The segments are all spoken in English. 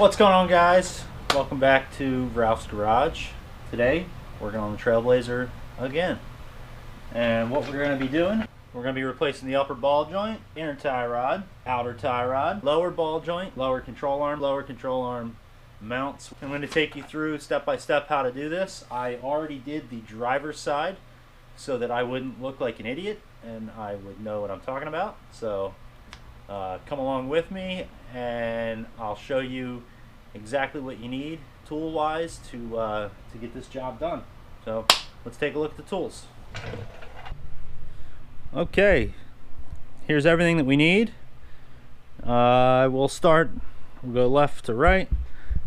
What's going on, guys? Welcome back to Ralph's Garage. Today working on the Trailblazer again, and what we're going to be doing, we're going to be replacing the upper ball joint, inner tie rod, outer tie rod, lower ball joint, lower control arm mounts. I'm going to take you through step by step how to do this. I already did the driver's side so that I wouldn't look like an idiot and I would know what I'm talking about. So come along with me and I'll show you exactly what you need tool wise to get this job done. So let's take a look at the tools. Okay, here's everything that we need. We'll go left to right.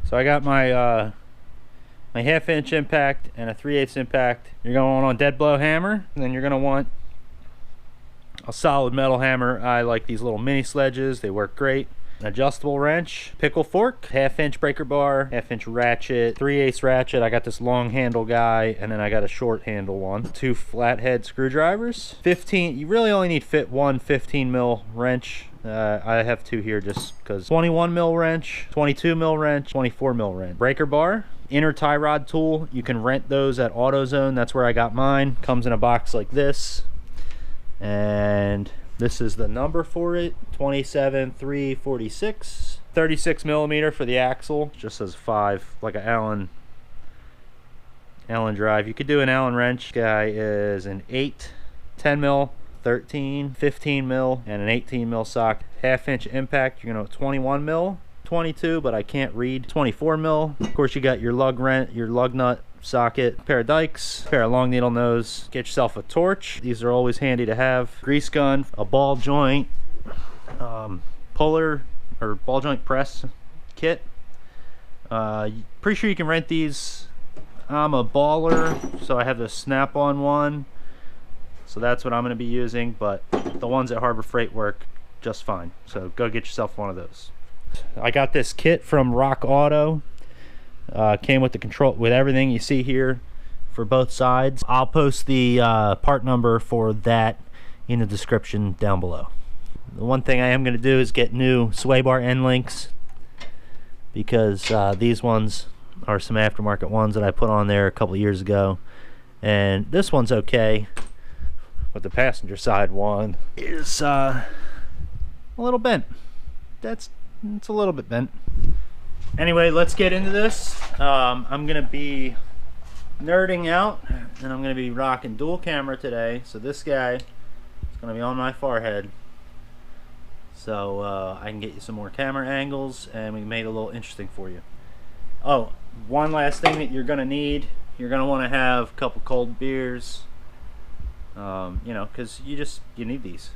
So I got my my 1/2 inch impact and a 3/8 impact. You're going on dead blow hammer, and then you're going to want a solid metal hammer. I like these little mini sledges, they work great. An adjustable wrench, pickle fork, 1/2 inch breaker bar, 1/2 inch ratchet, 3/8 ratchet. I got this long handle guy, and then I got a short handle one. 2 flathead screwdrivers. 15, you really only need one 15 mil wrench. I have 2 here just because. 21 mil wrench, 22 mil wrench, 24 mil wrench. Breaker bar, inner tie rod tool. You can rent those at AutoZone. That's where I got mine. Comes in a box like this, and this is the number for it, 27346. 36 millimeter for the axle. Just says 5, like an Allen drive. You could do an Allen wrench. This guy is an 8, 10 mil, 13, 15 mil, and an 18 mil socket. 1/2 inch impact. You're gonna 21 mil, 22, but I can't read. 24 mil. Of course, you got your lug nut socket, pair of dikes, pair of long needle nose. Get yourself a torch. These are always handy to have. Grease gun, a ball joint, puller or ball joint press kit. Pretty sure you can rent these. I'm a baller, so I have the snap-on one, so that's what I'm going to be using, but the ones at Harbor Freight work just fine, so go get yourself one of those. I got this kit from Rock Auto. Came with the control, with everything you see here for both sides. I'll post the part number for that in the description down below. The one thing I am going to do is get new sway bar end links, because these ones are some aftermarket ones that I put on there a couple years ago, and this one's okay, but the passenger side one is a little bent. It's a little bit bent. Anyway, let's get into this. I'm gonna be nerding out, and I'm gonna be rocking dual camera today. So this guy is gonna be on my forehead, so I can get you some more camera angles, and we made it a little interesting for you. Oh, one last thing that you're gonna need. You're gonna want to have a couple cold beers. You know, because you need these.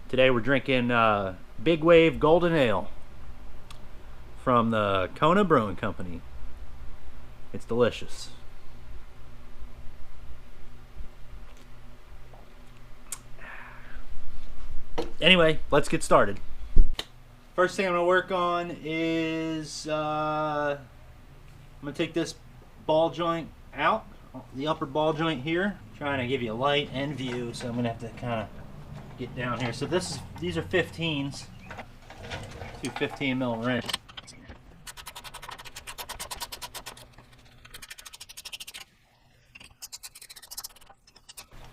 Today we're drinking Big Wave Golden Ale from the Kona Brewing Company. It's delicious. Anyway, let's get started. First thing I'm going to work on is I'm going to take this ball joint out, the upper ball joint here. I'm trying to give you light and view, so I'm going to have to kind of get down here. So these are 15s, 2 15 mil wrench.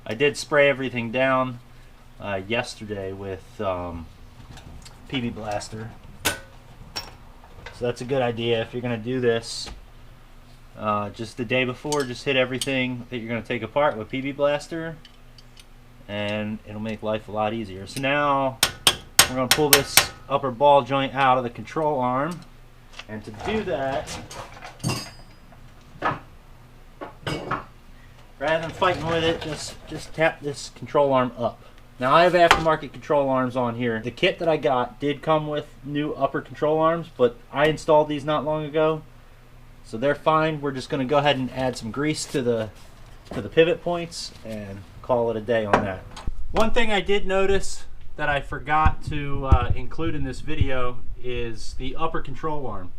I did spray everything down yesterday with PB Blaster, so that's a good idea if you're going to do this. Just the day before, just hit everything that you're going to take apart with PB Blaster, and it'll make life a lot easier. So now we're going to pull this upper ball joint out of the control arm, and to do that, rather than fighting with it, just tap this control arm up. Now I have aftermarket control arms on here. The kit that I got did come with new upper control arms, but I installed these not long ago, so they're fine. We're just going to go ahead and add some grease to the pivot points and call it a day on that. One thing I did notice that I forgot to include in this video is the upper control arm,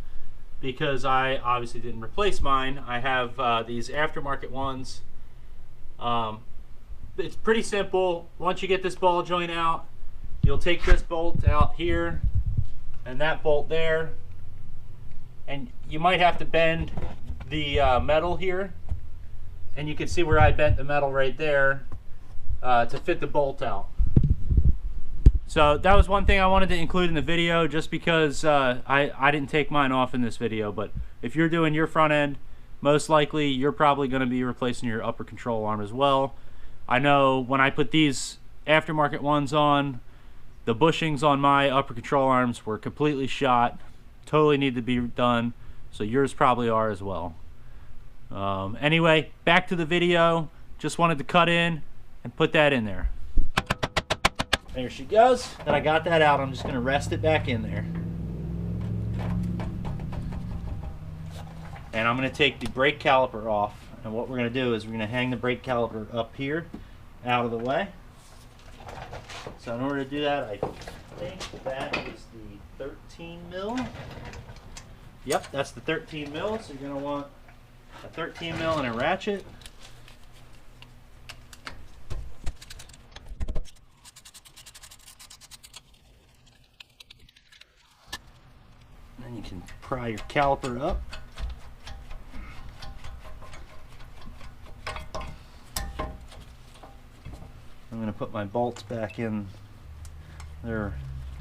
because I obviously didn't replace mine. I have these aftermarket ones. It's pretty simple. Once you get this ball joint out, you'll take this bolt out here and that bolt there. And you might have to bend the metal here, and you can see where I bent the metal right there to fit the bolt out. So that was one thing I wanted to include in the video, just because I didn't take mine off in this video. But if you're doing your front end, most likely you're probably going to be replacing your upper control arm as well. I know when I put these aftermarket ones on, the bushings on my upper control arms were completely shot. Totally need to be done, so yours probably are as well. Anyway, back to the video. Just wanted to cut in and put that in there. There she goes. Then I got that out. I'm just going to rest it back in there. And I'm going to take the brake caliper off. And what we're going to do is we're going to hang the brake caliper up here, out of the way. So in order to do that, I think that is the 13 mil. Yep, that's the 13 mil. So you're going to want a 13 mil and a ratchet. Then you can pry your caliper up. I'm going to put my bolts back in their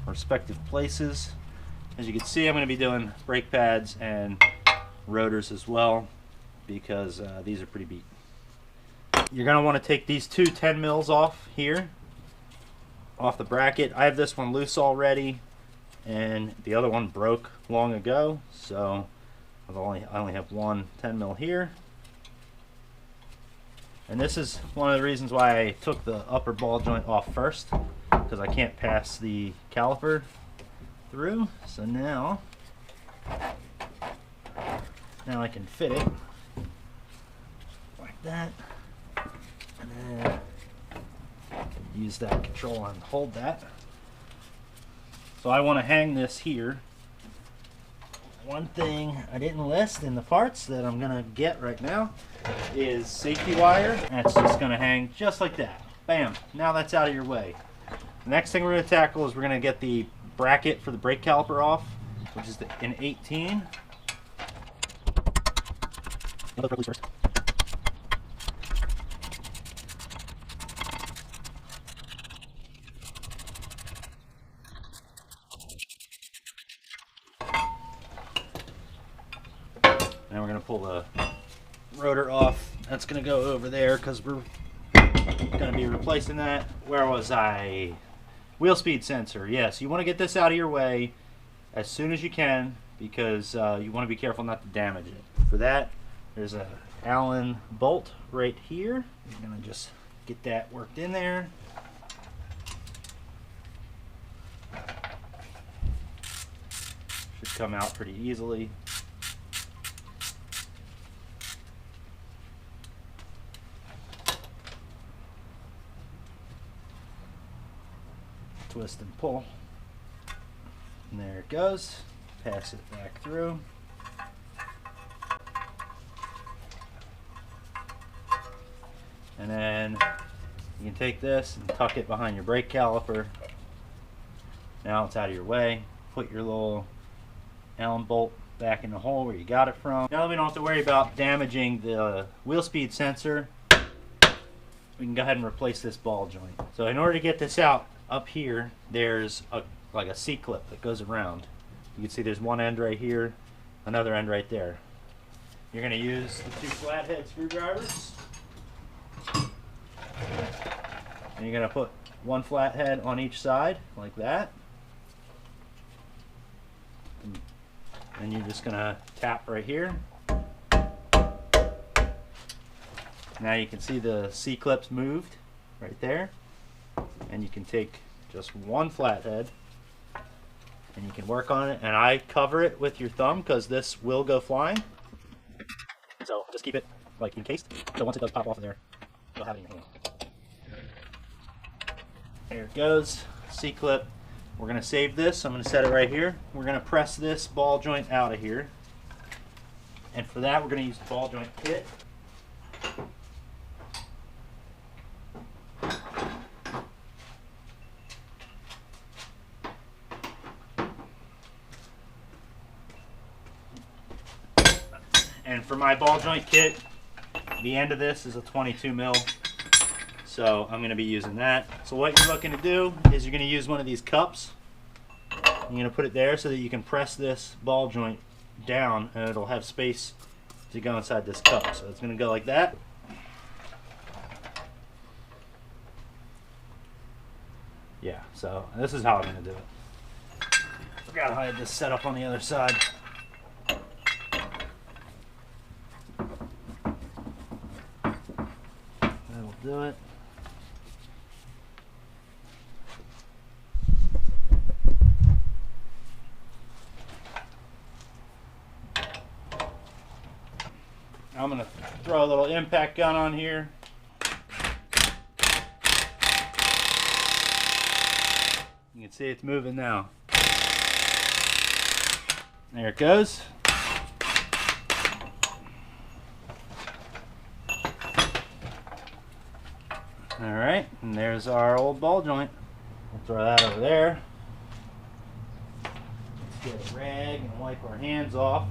respective places. As you can see, I'm going to be doing brake pads and rotors as well, because these are pretty beat. You're going to want to take these two 10 mils off here, off the bracket. I have this one loose already, and the other one broke long ago, so I only have one 10 mil here. And this is one of the reasons why I took the upper ball joint off first, because I can't pass the caliper through. So now I can fit it like that, and then use that control arm to hold that. So I want to hang this here. One thing I didn't list in the parts that I'm going to get right now is safety wire. And it's just going to hang just like that. Bam! Now that's out of your way. The next thing we're going to tackle is we're going to get the bracket for the brake caliper off, which is an 18. First. Now we're going to pull the rotor off. That's going to go over there because we're going to be replacing that. Where was I? Wheel speed sensor. Yes, you want to get this out of your way as soon as you can, because you want to be careful not to damage it. For that, there's a Allen bolt right here. You're going to just get that worked in there. Should come out pretty easily. Twist and pull. And there it goes. Pass it back through. And then you can take this and tuck it behind your brake caliper. Now it's out of your way. Put your little Allen bolt back in the hole where you got it from. Now that we don't have to worry about damaging the wheel speed sensor, we can go ahead and replace this ball joint. So in order to get this out, up here there's like a C-clip that goes around. You can see there's one end right here, another end right there. You're going to use the two flathead screwdrivers, and you're going to put one flathead on each side like that, and you're just going to tap right here. Now you can see the C-clips moved right there. And you can take just one flathead and you can work on it, and I cover it with your thumb because this will go flying, so just keep it like encased, so once it does pop off of there, you'll have it in your hand. There it goes, C-clip. We're going to save this. I'm going to set it right here. We're going to press this ball joint out of here, and for that we're going to use the ball joint kit. And for my ball joint kit, the end of this is a 22 mil. So I'm going to be using that. So what you're looking to do is you're going to use one of these cups. You're going to put it there so that you can press this ball joint down and it'll have space to go inside this cup. So it's going to go like that. Yeah, so this is how I'm going to do it. Forgot how I had this set up on the other side. That'll do it. I'm going to throw a little impact gun on here. You can see it's moving now. There it goes. Alright, and there's our old ball joint. We'll throw that over there. Let's get a rag and wipe our hands off.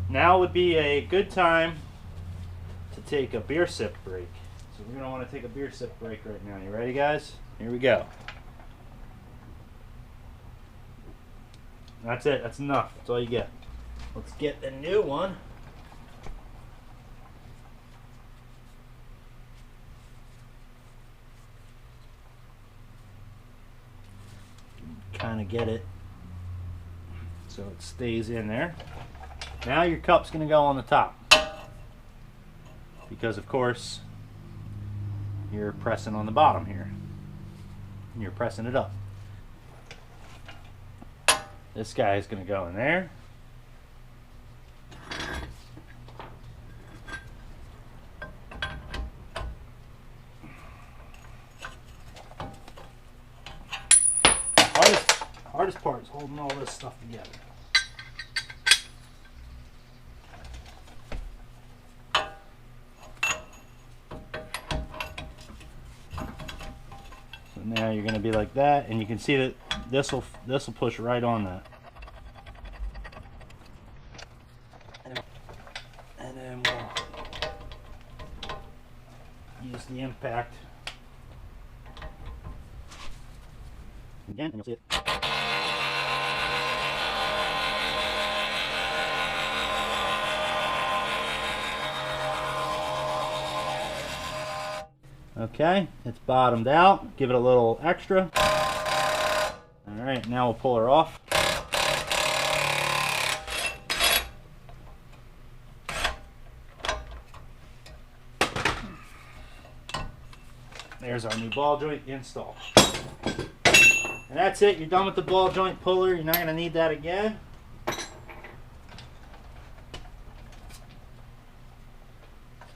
Now would be a good time to take a beer sip break. So we're going to want to take a beer sip break right now. You ready, guys? Here we go. That's it. That's enough. That's all you get. Let's get the new one. Kind of get it so it stays in there. Now your cup's going to go on the top because of course you're pressing on the bottom here and you're pressing it up. This guy is going to go in there. Hardest part is holding all this stuff together. So now you're going to be like that, and you can see that this will push right on that. And then we'll use the impact again, and you'll see it. Okay, it's bottomed out. Give it a little extra. Alright, now we'll pull her off. There's our new ball joint installed. And that's it. You're done with the ball joint puller. You're not going to need that again.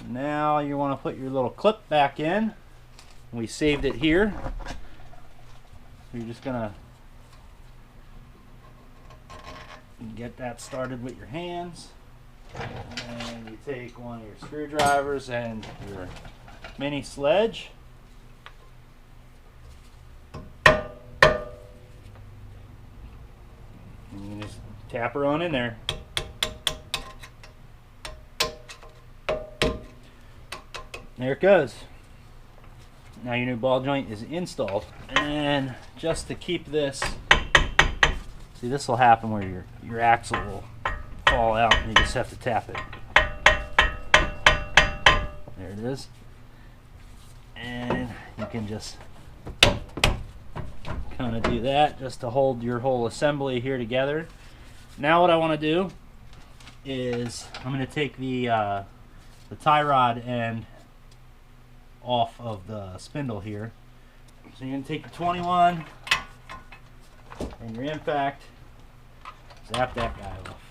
Now you want to put your little clip back in. We saved it here. You're just going to get that started with your hands. And you take one of your screwdrivers and your mini sledge. And you just tap her on in there. There it goes. Now your new ball joint is installed. And just to keep this, see, this will happen where your axle will fall out and you just have to tap it. There it is. And you can just kind of do that just to hold your whole assembly here together. Now what I want to do is I'm going to take the tie rod end off of the spindle here. So you're going to take your 21 and your impact, zap that guy off.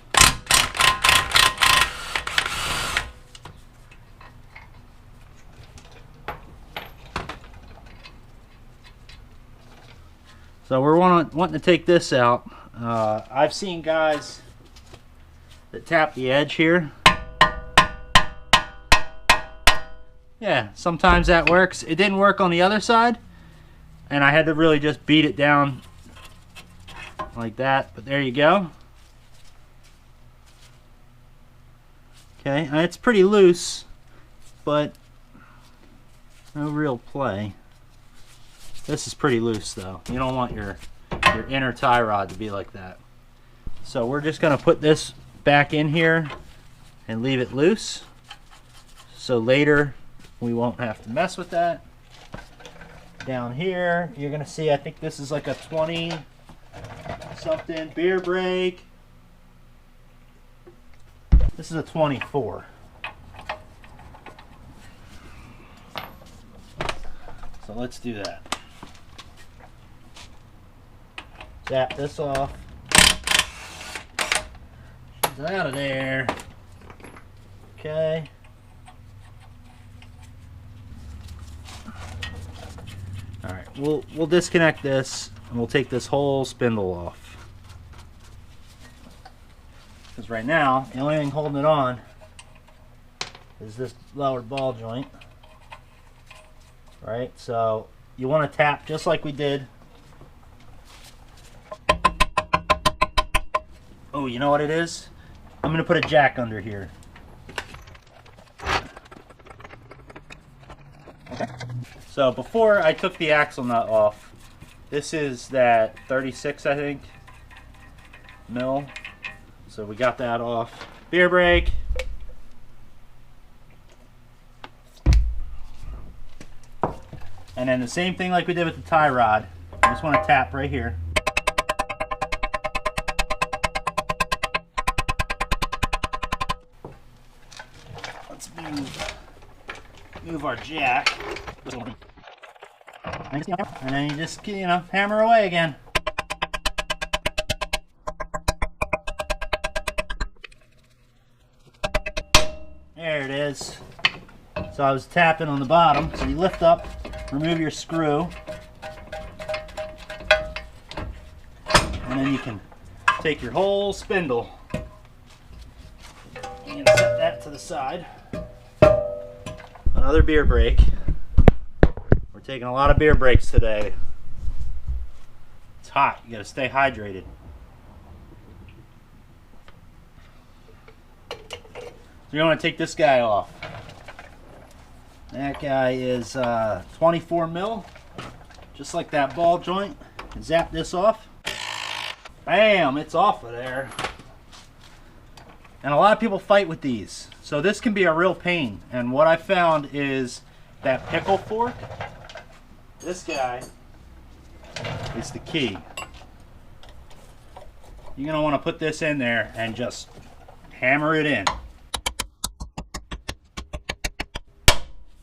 So we're wanting to take this out. I've seen guys that tap the edge here. Yeah, sometimes that works. It didn't work on the other side, and I had to really just beat it down like that, but there you go. Okay, and it's pretty loose, but no real play. This is pretty loose though. You don't want your inner tie rod to be like that. So we're just gonna put this back in here and leave it loose. So later we won't have to mess with that. Down here, you're gonna see, I think this is like a 20 something beer brake. This is a 24. So let's do that. Zap this off. She's out of there. Okay. Alright, we'll disconnect this and we'll take this whole spindle off. Because right now, the only thing holding it on is this lower ball joint. Right, so you want to tap just like we did. Oh, you know what it is? I'm going to put a jack under here. So before I took the axle nut off, this is that 36, I think, mil. So we got that off. Beer brake. And then the same thing like we did with the tie rod. I just want to tap right here. Let's move our jack. And then you just, hammer away again. There it is. So I was tapping on the bottom. So you lift up, remove your screw, and then you can take your whole spindle and set that to the side. Another beer brake. We're taking a lot of beer breaks today. It's hot. You gotta stay hydrated. So you're going to take this guy off. That guy is 24 mil, just like that ball joint. Zap this off. Bam, it's off of there. And a lot of people fight with these, so this can be a real pain. And what I found is that pickle fork, this guy is the key. You're going to want to put this in there and just hammer it in.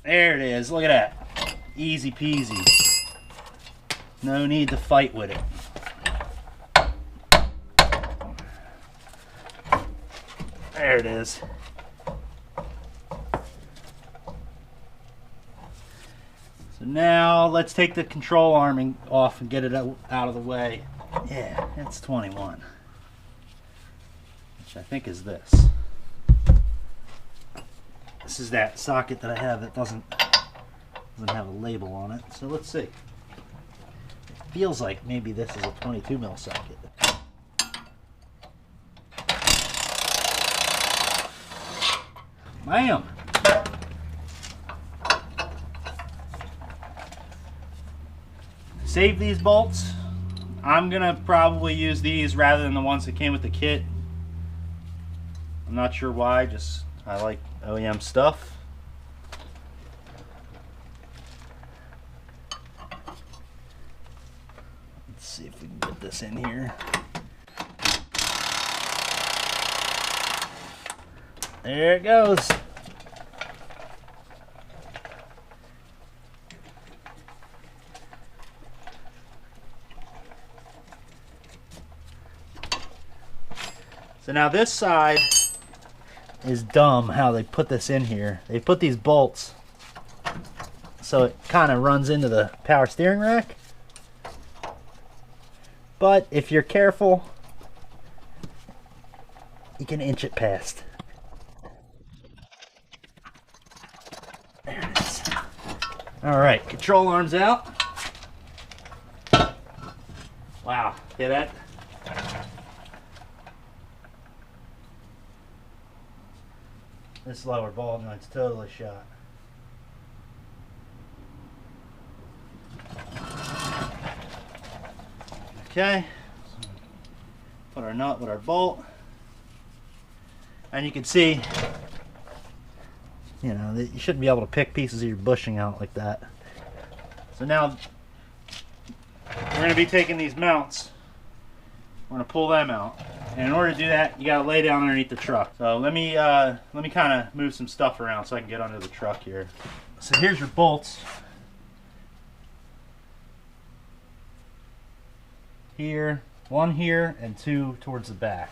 There it is, look at that. Easy peasy. No need to fight with it. There it is. So now let's take the control arm off and get it out of the way. Yeah, that's 21. Which I think is this. This is that socket that I have that doesn't have a label on it. So let's see. It feels like maybe this is a 22 mil socket. Bam! Save these bolts. I'm gonna probably use these rather than the ones that came with the kit. I'm not sure why, just I like OEM stuff. Let's see if we can get this in here. There it goes. So now this side is dumb how they put this in here. They put these bolts so it kind of runs into the power steering rack. But if you're careful, you can inch it past. There it is. Alright, control arms out. Wow, hear that? This lower ball joint's totally shot. Okay, put our nut with our bolt, and you can see, you know, you shouldn't be able to pick pieces of your bushing out like that. So now we're going to be taking these mounts, we're going to pull them out, and in order to do that, you got to lay down underneath the truck. So let me kind of move some stuff around so I can get under the truck here. So here's your bolts. Here, one here, and two towards the back.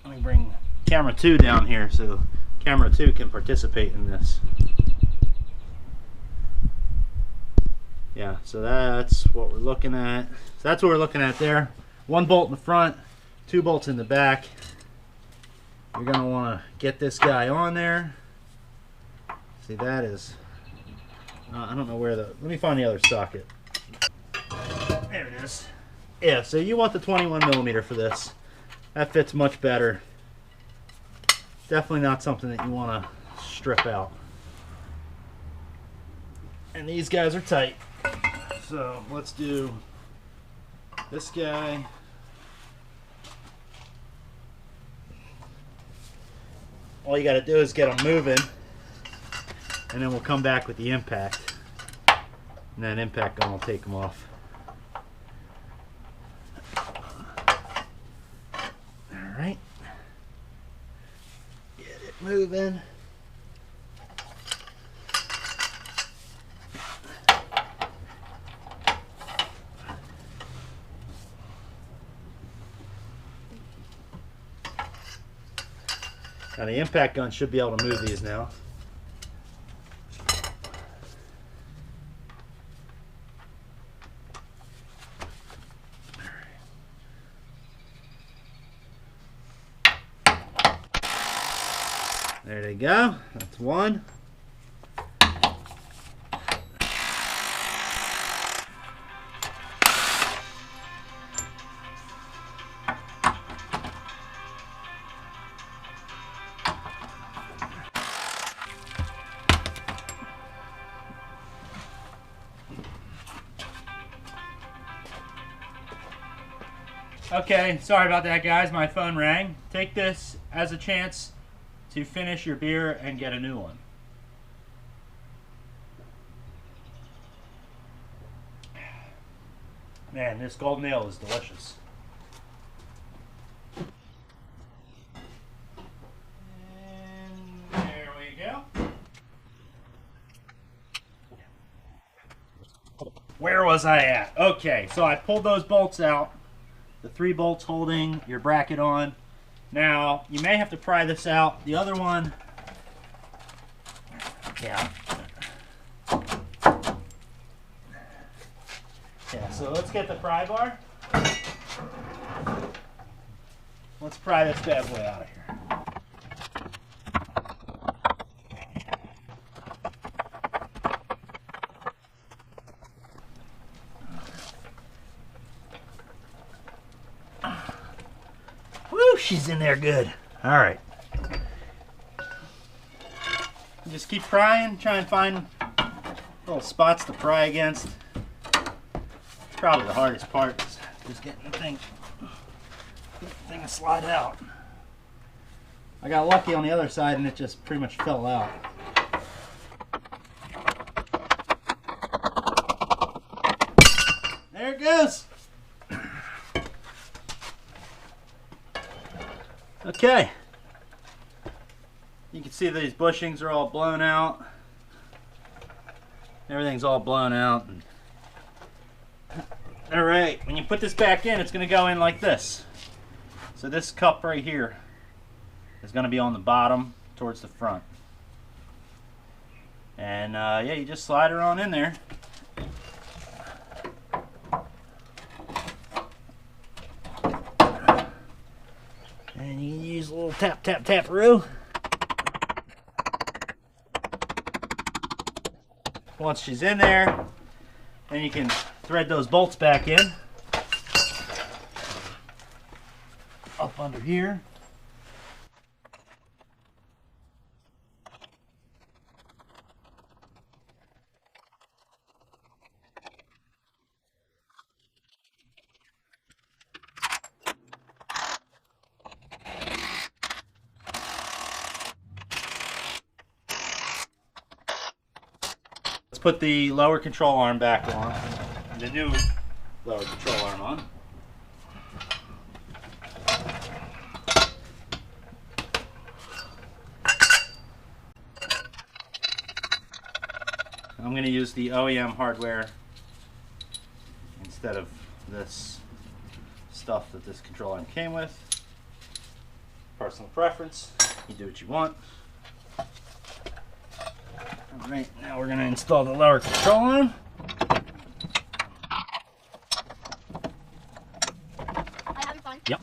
Let me bring camera 2 down here so camera 2 can participate in this. Yeah, so that's what we're looking at. So that's what we're looking at there. One bolt in the front, 2 bolts in the back. You're going to want to get this guy on there. See, that is, I don't know where the, let me find the other socket. There it is. Yeah, so you want the 21mm for this. That fits much better. Definitely not something that you want to strip out. And these guys are tight. So let's do this guy. All you got to do is get them moving, and then we'll come back with the impact. And then impact gun will take them off. Alright. Get it moving. Now the impact gun should be able to move these now. There they go. That's one. Okay, sorry about that, guys. My phone rang. Take this as a chance to finish your beer and get a new one. Man, this golden ale is delicious. And there we go. Where was I at? Okay, so I pulled those bolts out. The 3 bolts holding your bracket on. Now, you may have to pry this out. The other one, yeah. Yeah, so let's get the pry bar. Let's pry this bad boy out of here. She's in there good. All right. Just keep prying, try and find little spots to pry against. Probably the hardest part is just getting the thing to slide out. I got lucky on the other side and it just pretty much fell out. There it goes. Okay, you can see these bushings are all blown out. Everything's all blown out. All right, when you put this back in, it's going to go in like this. So this cup right here is going to be on the bottom towards the front. And yeah, you just slide her on in there. And you can use a little tap, tap, tap-a-roo. Once she's in there, then you can thread those bolts back in. Up under here. put the lower control arm back on, the new lower control arm on. I'm going to use the OEM hardware instead of this stuff that this control arm came with. Personal preference, you do what you want. Alright, now we're going to install the lower control arm. Yep.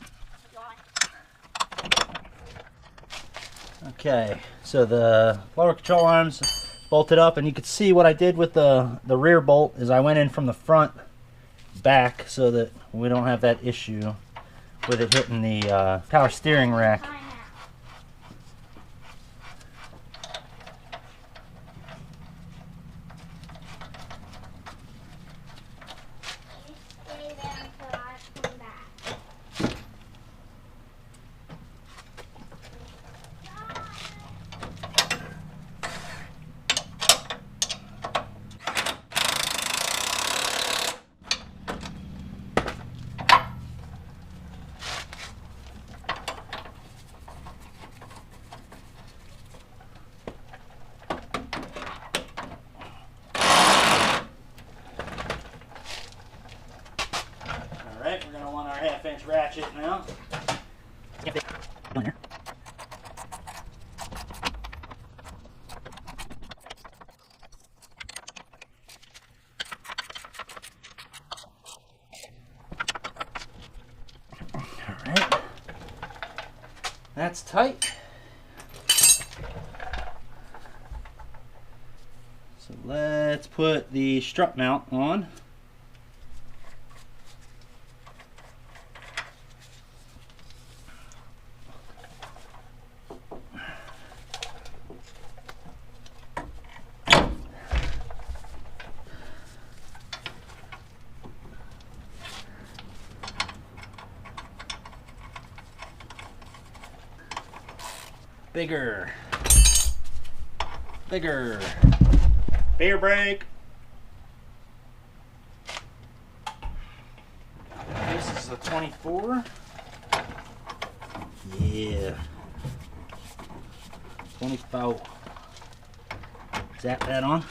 Okay, so the lower control arms bolted up, and you can see what I did with the rear bolt is I went in from the front back so that we don't have that issue with it hitting the power steering rack. Alright, we're going to want our 1/2-inch ratchet now. Alright, that's tight. So let's put the strut mount on. Bigger, bigger, beer brake. This is a 24. Yeah, 24. Zap that on.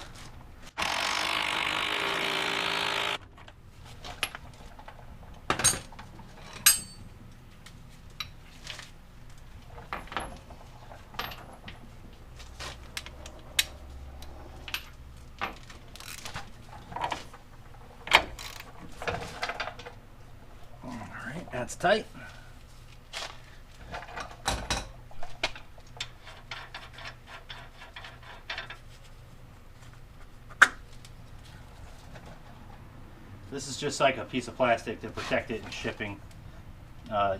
That's tight. This is just like a piece of plastic to protect it in shipping.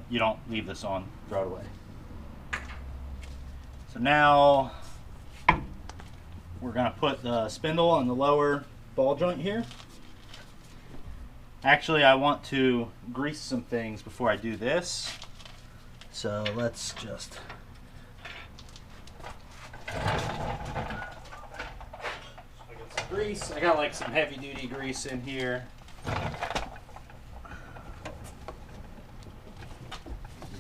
You don't leave this on, throw it away. So now we're going to put the spindle on the lower ball joint here. Actually, I want to grease some things before I do this. So let's just get some grease. I got like some heavy duty grease in here.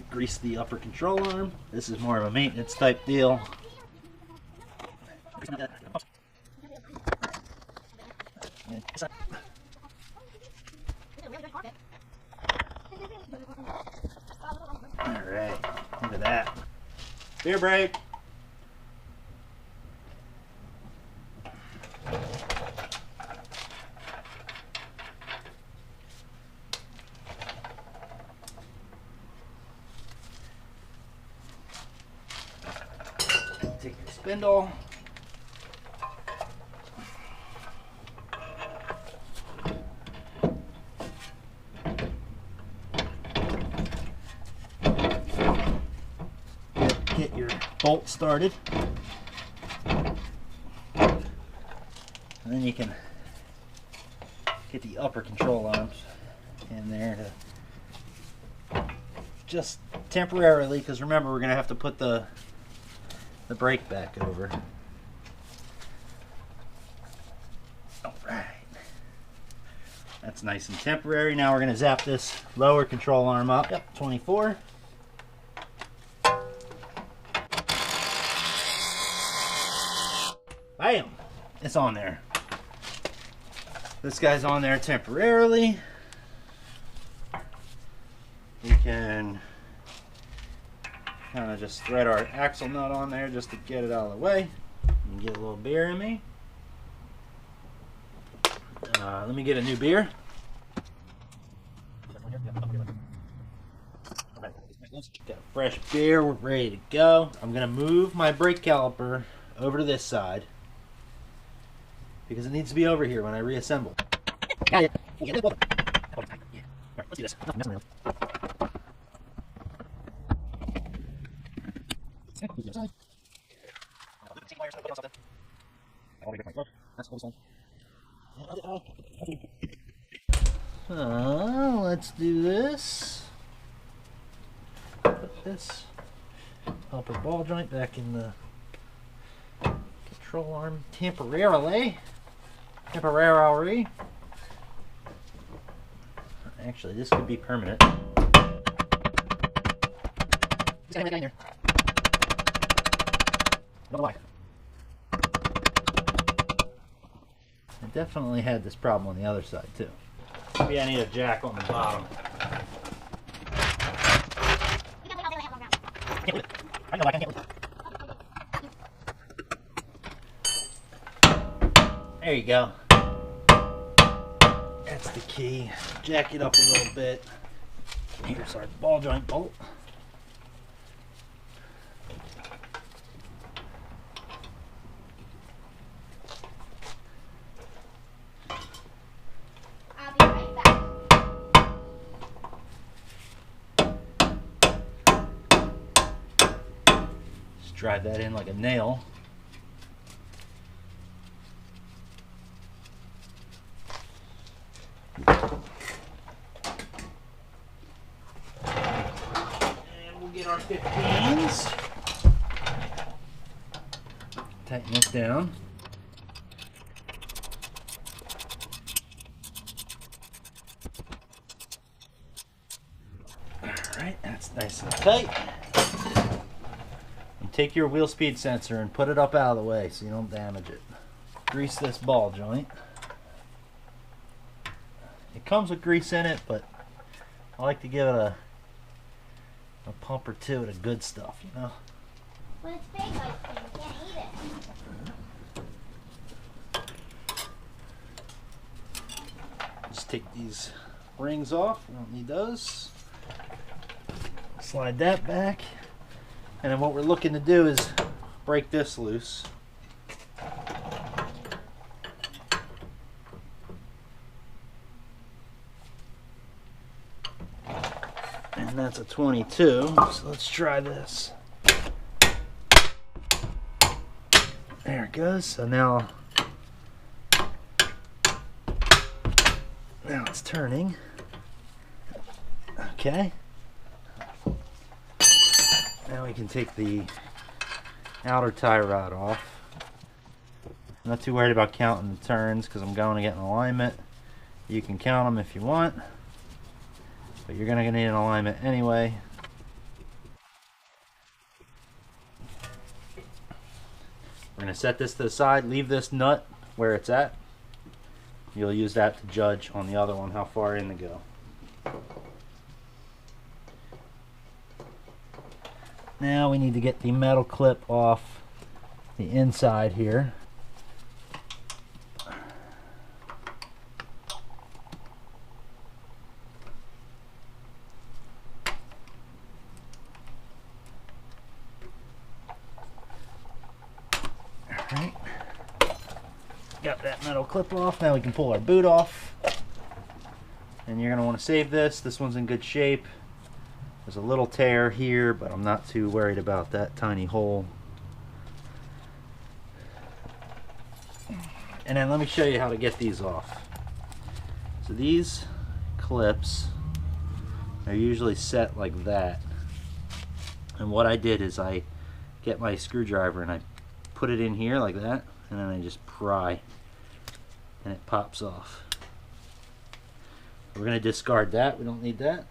Grease the upper control arm. This is more of a maintenance type deal. Alright, look at that. Beer brake. Take your spindle. Get your bolt started. And then you can get the upper control arms in there to just temporarily, because remember we're going to have to put the brake back over. That's nice and temporary. Now we're going to zap this lower control arm up. Yep, 24. Bam! It's on there. This guy's on there temporarily. We can kind of just thread our axle nut on there just to get it out of the way. And get a little beer in me. Let me get a new beer. Got a fresh beer, we're ready to go. I'm gonna move my brake caliper over to this side because it needs to be over here when I reassemble. Alright, let's do this. Let's do this. Put this upper ball joint back in the control arm temporarily. Actually, this could be permanent. I definitely had this problem on the other side too. Maybe I need a jack on the bottom. There you go. That's the key. Jack it up a little bit. Here's our ball joint bolt. I'll be right back. Just drive that in like a nail. Our 15s. Tighten this down. Alright, that's nice and tight. And take your wheel speed sensor and put it up out of the way so you don't damage it. Grease this ball joint. It comes with grease in it, but I like to give it a pump or two of the good stuff, you know. When it's big ice cream, you can't eat it. Just take these rings off. We don't need those. Slide that back. And then what we're looking to do is break this loose. And that's a 22, so let's try this. There it goes. So now it's turning. Okay. Now we can take the outer tie rod off. I'm not too worried about counting the turns because I'm going to get an alignment. You can count them if you want, but you're going to need an alignment anyway. We're going to set this to the side, leave this nut where it's at. You'll use that to judge on the other one how far in to go. Now we need to get the metal clip off the inside here. Alright. Got that metal clip off. Now we can pull our boot off. And you're going to want to save this. This one's in good shape. There's a little tear here, but I'm not too worried about that tiny hole. And then let me show you how to get these off. So these clips are usually set like that. And what I did is I get my screwdriver and I put it in here like that, and then I just pry and it pops off. We're going to discard that. We don't need that.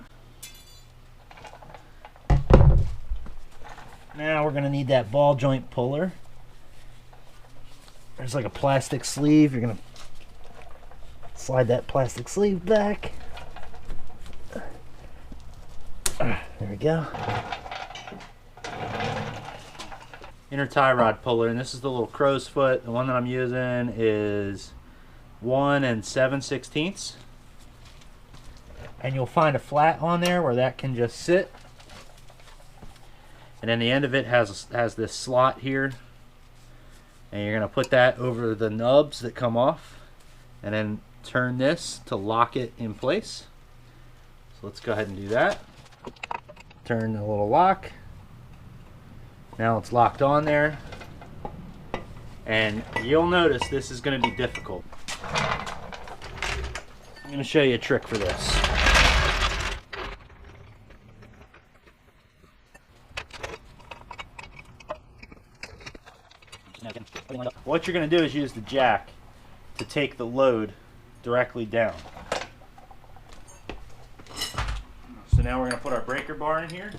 Now we're going to need that ball joint puller. There's like a plastic sleeve. You're going to slide that plastic sleeve back. There we go. Inner tie rod puller, and this is the little crow's foot. The one that I'm using is 1 7/16. And you'll find a flat on there where that can just sit. And then the end of it has this slot here. And you're going to put that over the nubs that come off. And then turn this to lock it in place. So let's go ahead and do that. Turn the little lock. Now it's locked on there. And you'll notice this is going to be difficult. I'm going to show you a trick for this. What you're going to do is use the jack to take the load directly down. So now we're going to put our breaker bar in here.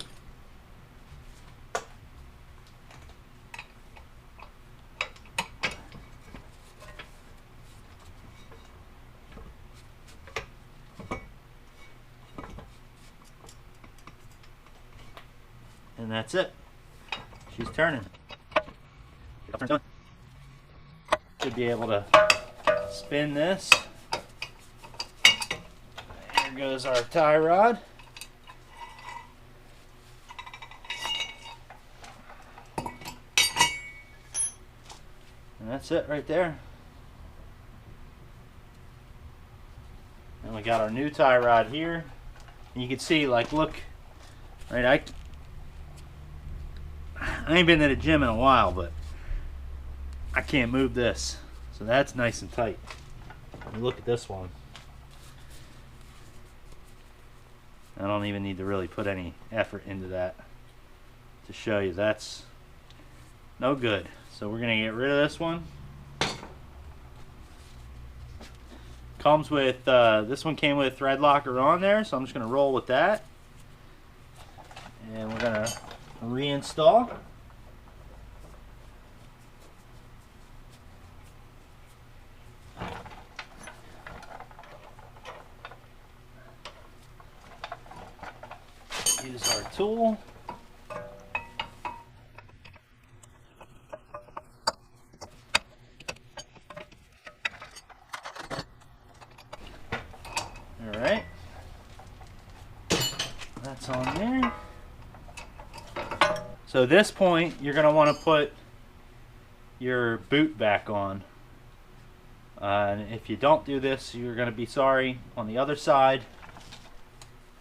And that's it. She's turning. Should be able to spin this. Here goes our tie rod. And that's it right there. And we got our new tie rod here. And you can see, like, look, right, I ain't been to the gym in a while, but I can't move this. So that's nice and tight. Look at this one. I don't even need to really put any effort into that to show you that's no good. So we're going to get rid of this one. Comes with, this one came with a thread locker on there, so I'm just going to roll with that. And we're going to reinstall. Use our tool. All right. That's on there. So at this point, you're going to want to put your boot back on. And if you don't do this, you're going to be sorry. On the other side,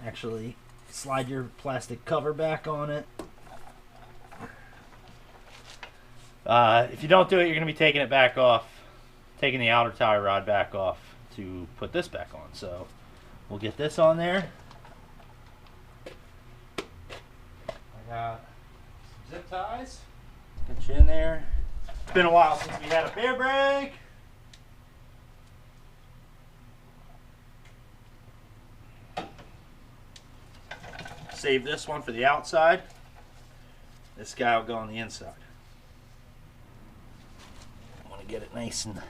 actually slide your plastic cover back on it. If you don't do it, you're going to be taking it back off, taking the outer tie rod back off to put this back on. So we'll get this on there. I got some zip ties. Get you in there. It's been a while since we had a beer break. Save this one for the outside. This guy will go on the inside. I want to get it nice and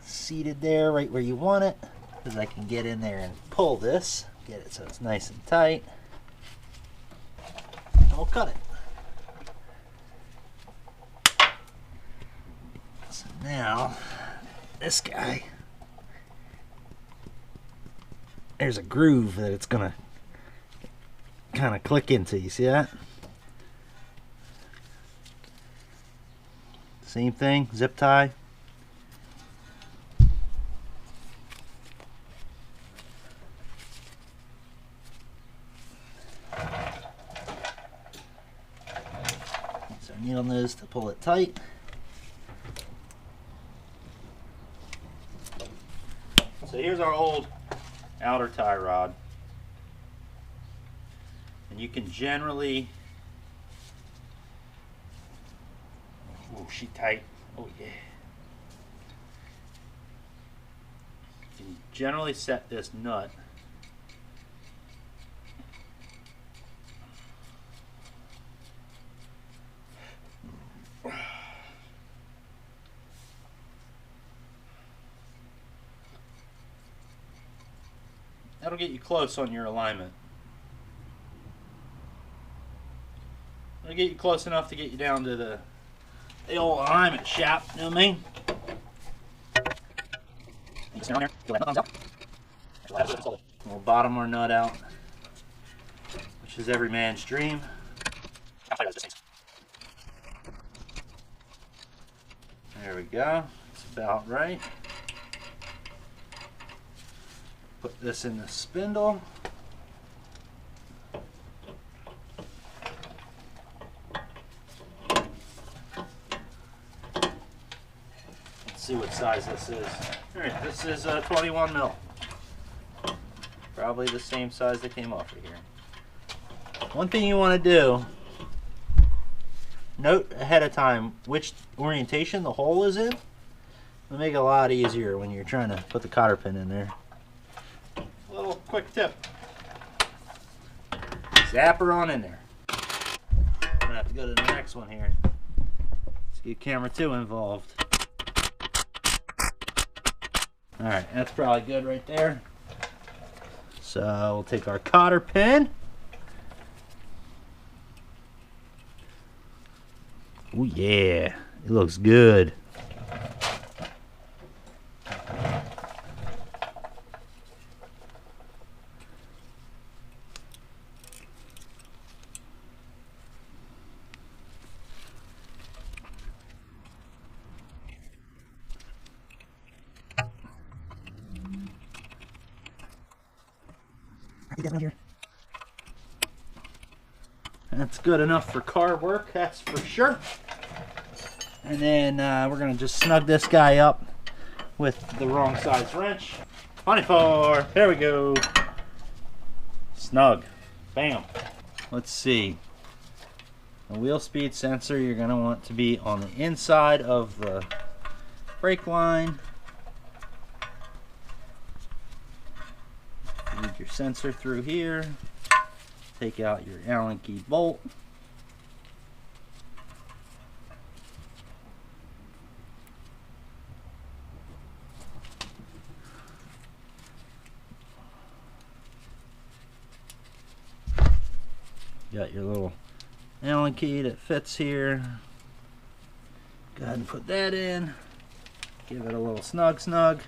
seated there, right where you want it, because I can get in there and pull this, get it so it's nice and tight, and we'll cut it. So now, this guy, there's a groove that it's going to kind of click into. You see that? Same thing, zip tie. So needle nose to pull it tight. So here's our old outer tie rod. And you can generally, oh, she tight, oh yeah. You can generally set this nut that'll get you close on your alignment. It'll get you close enough to get you down to the old alignment shop, you know what I mean? We'll bottom our nut out, which is every man's dream. There we go, it's about right. Put this in the spindle. Let's see what size this is. Alright, this is 21 mil. Probably the same size that came off of here. One thing you want to do, note ahead of time which orientation the hole is in. It'll make it a lot easier when you're trying to put the cotter pin in there. Little quick tip. Zap her on in there. I'm gonna have to go to the next one here. Let's get camera 2 involved. Alright, that's probably good right there. So we'll take our cotter pin. Oh yeah, it looks good. Here. That's good enough for car work, that's for sure. And then we're gonna just snug this guy up with the wrong size wrench. 24, there we go. Snug, bam. Let's see. The wheel speed sensor you're gonna want to be on the inside of the brake line. Feed your sensor through here. Take out your Allen key bolt. Got your little Allen key that fits here. Go ahead and put that in. Give it a little snug. Snug,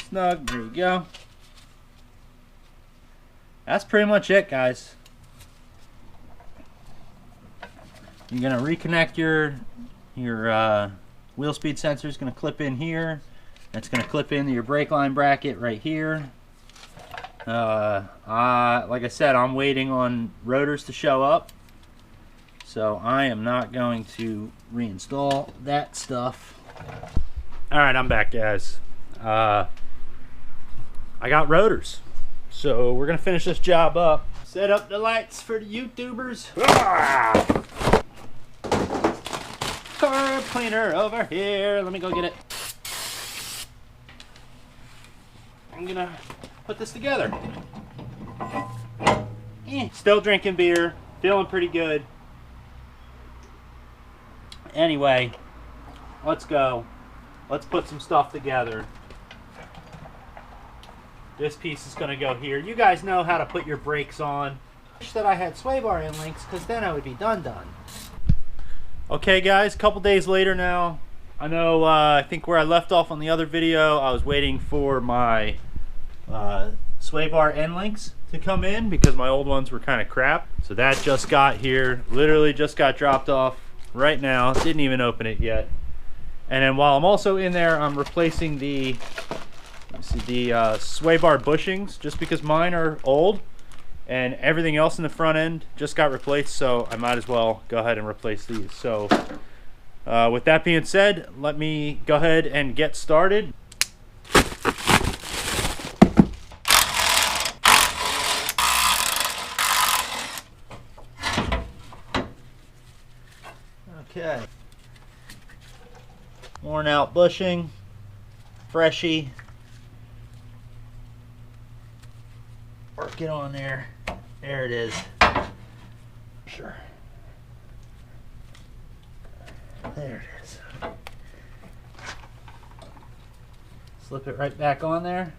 snug, there you go. That's pretty much it, guys. You're gonna reconnect your wheel speed sensor. Is gonna clip in here. It's gonna clip into your brake line bracket right here. Like I said, I'm waiting on Rotors to show up, so I am not going to reinstall that stuff. All right, I'm back, guys. I got Rotors, so we're gonna finish this job up. Set up the lights for the YouTubers. Car cleaner over here. Let me go get it. I'm gonna put this together. Still drinking beer, feeling pretty good. Anyway, let's go. Let's put some stuff together. This piece is gonna go here. You guys know how to put your brakes on. Wish that I had sway bar end links, because then I would be done. Okay guys, a couple days later now. I know, I think where I left off on the other video, I was waiting for my sway bar end links to come in because my old ones were kind of crap. So that just got here, literally just got dropped off right now. Didn't even open it yet. And then while I'm also in there, I'm replacing the sway bar bushings, just because mine are old and everything else in the front end just got replaced, so I might as well go ahead and replace these. So with that being said, let me go ahead and get started. Okay. Worn out bushing, freshy. Or get on there. There it is. Sure. There it is. Slip it right back on there.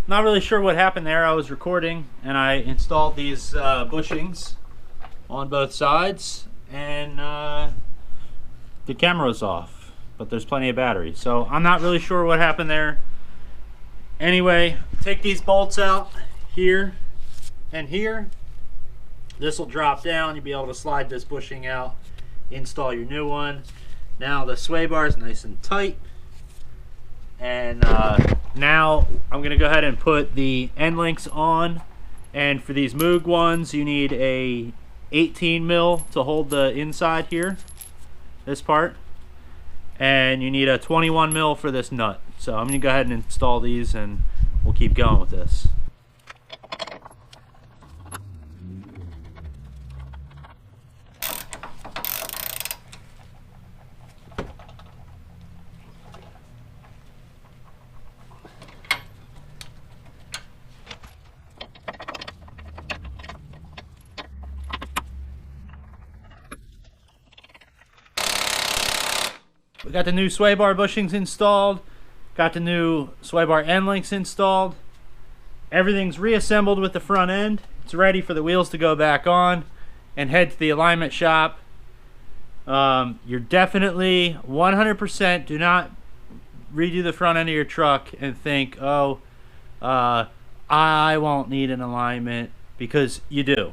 Not really sure what happened there. I was recording and I installed these bushings on both sides, and the camera was off, but there's plenty of battery. So I'm not really sure what happened there. Anyway, take these bolts out here and here. This will drop down. You'll be able to slide this bushing out, install your new one. Now the sway bar is nice and tight. And now I'm gonna go ahead and put the end links on. And for these Moog ones, you need a 18 mil to hold the inside here, this part, and you need a 21 mil for this nut. So I'm gonna go ahead and install these, and we'll keep going with this. We got the new sway bar bushings installed, got the new sway bar end links installed. Everything's reassembled with the front end. It's ready for the wheels to go back on and head to the alignment shop. You're definitely 100% do not redo the front end of your truck and think, oh, I won't need an alignment, because you do.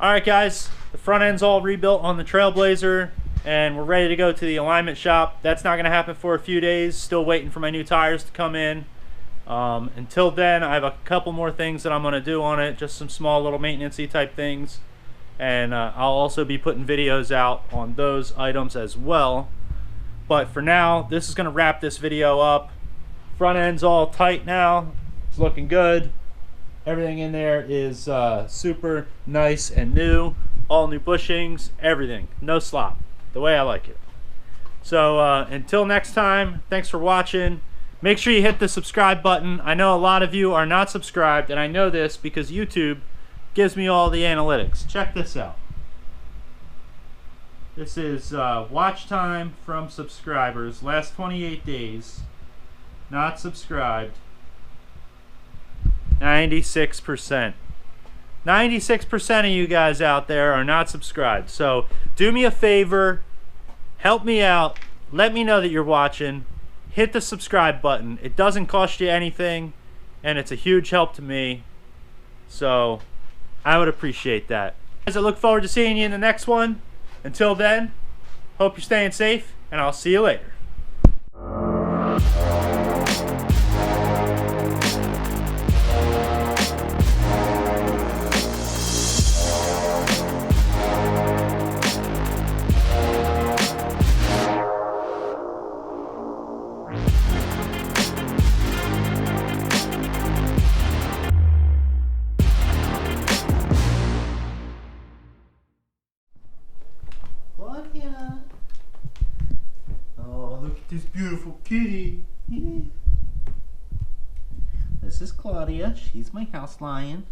Alright guys, the front end's all rebuilt on the Trailblazer, and we're ready to go to the alignment shop. That's not going to happen for a few days. Still waiting for my new tires to come in. Until then, I have a couple more things that I'm going to do on it, just some small little maintenance-y type things. And I'll also be putting videos out on those items as well. But for now, this is going to wrap this video up. Front end's all tight now. It's looking good. Everything in there is super nice and new. All new bushings, everything. No slop. The way I like it. So until next time, thanks for watching. Make sure you hit the subscribe button. I know a lot of you are not subscribed, and I know this because YouTube gives me all the analytics. Check this out. This is watch time from subscribers. Last 28 days. Not subscribed. 96%. 96% of you guys out there are not subscribed. So do me a favor, help me out, let me know that you're watching, hit the subscribe button. It doesn't cost you anything, and it's a huge help to me. So I would appreciate that. Guys, I look forward to seeing you in the next one. Until then, hope you're staying safe, and I'll see you later. Claudia. Oh, look at this beautiful kitty. This is Claudia. She's my house lion.